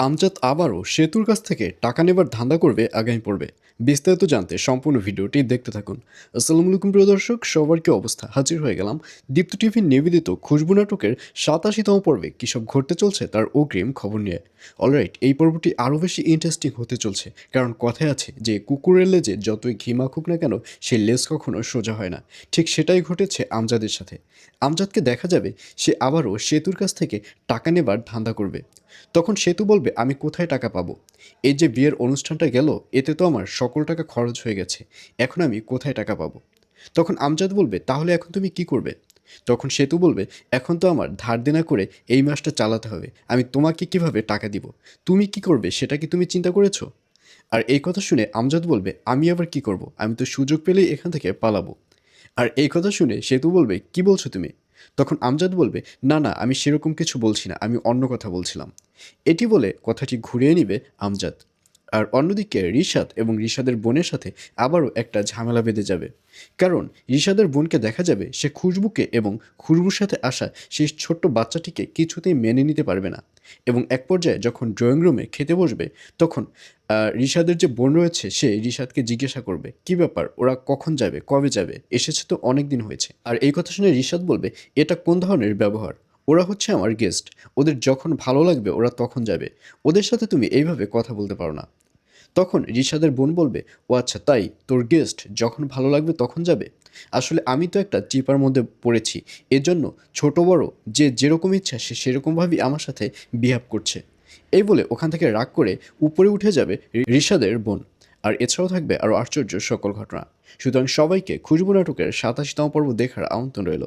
আমজাদ আবারও সেতুর কাছ থেকে টাকা নেবার ধান্দা করবে আগামী পর্বে। বিস্তারিত জানতে সম্পূর্ণ ভিডিওটি দেখতে থাকুন। আসসালামু আলাইকুম প্রিয় দর্শক, সবার কি অবস্থা? হাজির হয়ে গেলাম দীপ্ত টিভির নিবেদিত খুশবু নাটকের 87তম পর্বে কী সব ঘটতে চলছে তার অগ্রিম খবর নিয়ে। অলরাইট, এই পর্বটি আরও বেশি ইন্টারেস্টিং হতে চলছে, কারণ কথায় আছে যে কুকুরের লেজে যতই ঘি মাখুক না কেন সেই লেজ কখনো সোজা হয় না। ঠিক সেটাই ঘটেছে আমজাদের সাথে। আমজাদকে দেখা যাবে সে আবারও সেতুর কাছ থেকে টাকা নেবার ধান্দা করবে। তখন সেতু বলবে, আমি কোথায় টাকা পাবো? এই যে বিয়ের অনুষ্ঠানটা গেল, এতে তো আমার সকল টাকা খরচ হয়ে গেছে। এখন আমি কোথায় টাকা পাবো? তখন আমজাদ বলবে, তাহলে এখন তুমি কি করবে? তখন সেতু বলবে, এখন তো আমার ধার দেনা করে এই মাসটা চালাতে হবে। আমি তোমাকে কিভাবে টাকা দিব? তুমি কি করবে সেটা কি তুমি চিন্তা করেছো? আর এই কথা শুনে আমজাদ বলবে, আমি আবার কি করব? আমি তো সুযোগ পেলেই এখান থেকে পালাবো। আর এই কথা শুনে সেতু বলবে, কি বলছো তুমি? তখন আমজাদ বলবে, না না, আমি সেরকম কিছু বলছি না, আমি অন্য কথা বলছিলাম। এটি বলে কথাটি ঘুরিয়ে নিবে আমজাদ। আর অন্যদিকে রিশাদ এবং রিশাদের বোনের সাথে আবারও একটা ঝামেলা বেঁধে যাবে। কারণ রিশাদের বোনকে দেখা যাবে সে খুশবুকে এবং খুশবুর সাথে আসা সেই ছোট্ট বাচ্চাটিকে কিছুতেই মেনে নিতে পারবে না। এবং এক পর্যায়ে যখন ড্রয়িং রুমে খেতে বসবে, তখন রিশাদের যে বোন রয়েছে সে রিশাদকে জিজ্ঞাসা করবে, কি ব্যাপার, ওরা কখন যাবে, কবে যাবে, এসেছে তো অনেক দিন হয়েছে। আর এই কথা শুনে রিশাদ বলবে, এটা কোন ধরনের ব্যবহার? ওরা হচ্ছে আমার গেস্ট, ওদের যখন ভালো লাগবে ওরা তখন যাবে। ওদের সাথে তুমি এইভাবে কথা বলতে পারো না। তখন রিশাদের বোন বলবে, ও আচ্ছা তাই, তোর গেস্ট যখন ভালো লাগবে তখন যাবে? আসলে আমি তো একটা চিপার মধ্যে পড়েছি, এজন্য ছোট বড় যে যেরকম ইচ্ছা সে সেরকমভাবেই আমার সাথে বিহেভ করছে। এই বলে ওখান থেকে রাগ করে উপরে উঠে যাবে রিশাদের বোন। আর এছাড়াও থাকবে আরও আশ্চর্য সকল ঘটনা। সুতরাং সবাইকে খুশবু নাটকের 87তম পর্ব দেখার আমন্ত্রণ রইল।